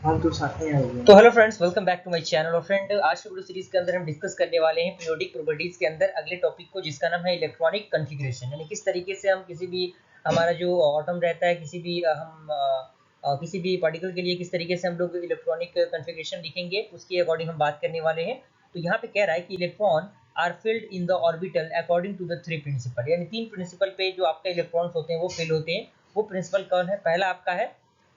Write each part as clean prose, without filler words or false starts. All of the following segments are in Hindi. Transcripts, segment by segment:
हम तो साथ में आएंगे। तो hello friends, welcome back to my channel. और फ्रेंड, आज की वीडियो सीरीज के अंदर हम डिस्कस करने वाले हैं पीरियोडिक प्रॉपर्टीज के अंदर अगले टॉपिक को, जिसका नाम है इलेक्ट्रॉनिक कॉन्फ़िगरेशन। यानी किस तरीके से हम किसी भी हमारा जो एटॉम रहता है, किसी भी किसी भी पार्टिकल के लिए किस तरीके से हम लोग इलेक्ट्रॉनिक कॉन्फ़िगरेशन लिखेंगे, उसके अकॉर्डिंग हम बात करने वाले हैं। तो यहाँ पे कह रहा है कि electron are filled in the orbital according to the three principle. यानी तीन प्रिंसिपल पे जो आपका इलेक्ट्रॉन्स होते हैं वो फिल होते हैं। वो प्रिंसिपल कौन है? पहला आपका है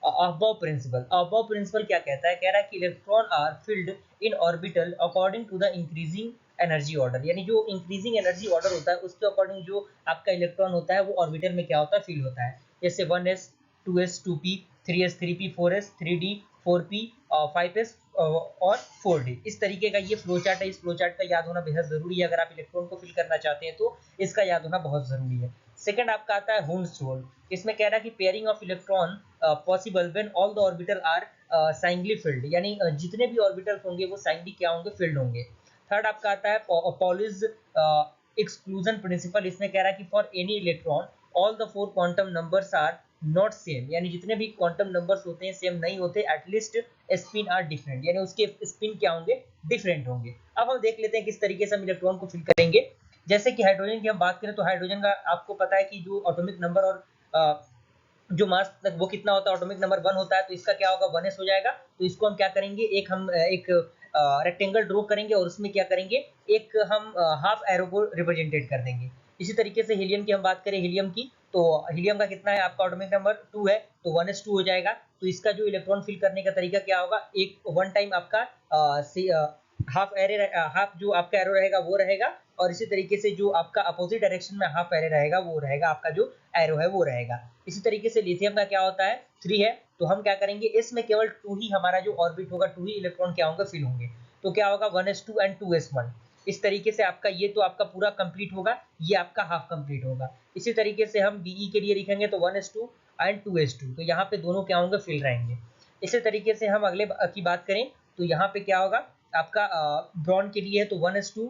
अबव प्रिंसिपल। अबव प्रिंसिपल क्या कहता है? कह रहा है कि electron are filled in orbital according to the increasing energy order. यानी जो इंक्रीजिंग एनर्जी ऑर्डर होता है उसके अकॉर्डिंग जो आपका इलेक्ट्रॉन होता है वो ऑर्बिटल में क्या होता है? फिल होता है। जैसे 1s 2s 2p 3s 3p 4s 3d 4p 5s और 4d। इस तरीके का ये फ्लो चार्ट है। इस फ्लो चार्ट का याद होना बेहद जरूरी है। अगर आप इलेक्ट्रॉन को फिल करना चाहते हैं तो इसका याद होना बहुत जरूरी है। सेकंड आपका आता है हुंड्स रूल। इसमें कह रहा है कि pairing of electron possible when all the orbital are singly filled. यानी जितने भी ऑर्बिटल्स होंगे वो साइंगली क्या होंगे? फिल्ड होंगे। थर्ड आपका आता है पॉलिज एक्सक्लूजन प्रिंसिपल। इसमें कह रहा है कि for any electron all the four quantum numbers are not same. यानी जितने भी क्वांटम नंबर्स होते हैं सेम नहीं होते, एटलीस्ट स्पिन आर डिफरेंट। यानी उसके स्पिन क्या होंगे? डिफरेंट होंगे। अब हम देख लेते हैं किस तरीके से हम इलेक्ट्रॉन को फिल करेंगे। जैसे कि हाइड्रोजन की हम बात करें तो हाइड्रोजन का आपको पता है कि जो एटॉमिक नंबर और जो मास तक वो कितना होता है? एटॉमिक नंबर 1 होता है, तो इसका क्या होगा? 1s हो जाएगा। तो इसको हम क्या करेंगे? एक रेक्टेंगल ड्रॉ करेंगे और उसमें क्या करेंगे? एक हम हाफ एरो को रिप्रेजेंटेट कर देंगे। इसी तरीके से हीलियम की हम बात करें, हीलियम की, तो हीलियम का कितना है? आपका एटॉमिक नंबर 2 है, तो 1s2 हो जाएगा। तो इसका जो इलेक्ट्रॉन फिल करने का तरीका क्या होगा? एक वन टाइम आपका हाफ जो आपका एरो रहेगा वो रहेगा, और इसी तरीके से जो आपका अपोजिट डायरेक्शन में हाफ एरो रहेगा वो रहेगा आपका जो एरो है वो रहेगा। इसी तरीके से लिथियम का क्या होता है? 3 है, तो हम क्या करेंगे? इसमें केवल 2 ही हमारा जो ऑर्बिट होगा, 2 ही इलेक्ट्रॉन क्या होंगे? फिल होंगे। तो क्या होगा? 1s2 and 2s1। इस तरीके से आपका ये तो आपका पूरा कंप्लीट होगा, ये आपका हाफ कंप्लीट होगा। इसी तरीके से हम बीई के लिए लिखेंगे तो 1s2 एंड 2s2, तो यहाँ पे दोनों क्या होंगे? फिल रहेंगे। इसी तरीके से हम अगले की बात करें तो यहाँ पे क्या होगा? आपका ब्रॉन के लिए है तो 1s2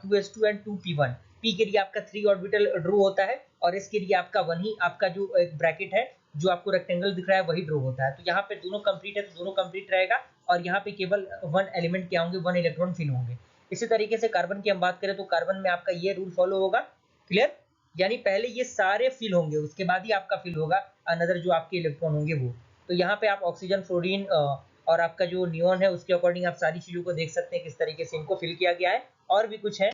2s2 and 2p1। P के लिए आपका 3 ऑर्बिटल ड्रॉ होता है, और इसके लिए आपका 1 ही आपका जो एक ब्रैकेट है जो आपको रेक्टेंगल दिख रहा है वही ड्रॉ होता है। तो यहाँ पे दोनों कंप्लीट है तो दोनों कंप्लीट रहेगा, और यहाँ पे केवल 1 एलिमेंट क्या होंगे? 1 इलेक्ट्रॉन फिल होंगे। इसी तरीके से कार्बन की हम बात करें तो कार्बन में आपका ये रूल फॉलो होगा। क्लियर? यानी पहले ये सारे फिल होंगे, उसके बाद ही आपका फिल होगा अनदर जो आपके इलेक्ट्रॉन होंगे वो। तो यहाँ पे आप ऑक्सीजन, फ्लोरीन और आपका जो नियॉन है उसके अकॉर्डिंग आप सारी चीजों को देख सकते हैं किस तरीके से इनको फिल किया गया है। और भी कुछ है,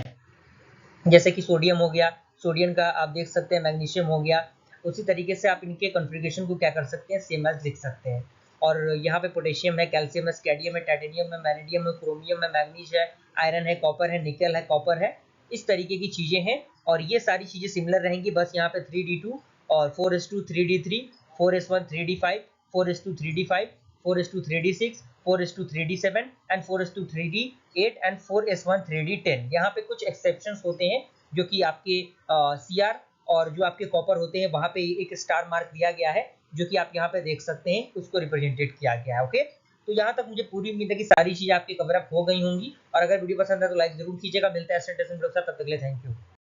जैसे कि सोडियम हो गया, सोडियम का आप देख सकते हैं, मैग्नीशियम हो गया। उसी तरीके से आप इनके कॉन्फ़िगरेशन को क्या कर सकते हैं? सेम एज लिख सकते हैं। और यहाँ पे पोटेशियम है, कैल्शियम है, स्कैडियम है, टाइटेनियम है, मैग्नीडियम है, क्रोमियम है, मैग्नीज है, आयरन है, कॉपर है, निकल है, कॉपर है। इस तरीके की चीजें हैं, और ये सारी चीजें सिमिलर रहेंगी। बस यहाँ पे 3d2 और 4s2 3d3 4s1 3d5 4s2 3d5 4s2 3d6 4s2 3d7 and 4s2 3d8 and 4s1 3d10। यहाँ पे कुछ एक्सेप्शंस होते हैं जो कि आपके सीआर और जो आपके कॉपर होते हैं वहां पे एक स्टार मार्क दिया गया है, जो कि आप यहाँ पे देख सकते हैं, उसको रिप्रेजेंटेड किया गया है। ओके, तो यहाँ तक मुझे पूरी उम्मीद है कि सारी चीजें आपकी कवर अप हो गई होंगी, और अगर वीडियो पसंद है तो लाइक जरूर कीजिएगा। मिलते हैं ऐसे इंटरेस्टिंग वीडियो के साथ, तब तक के लिए थैंक यू।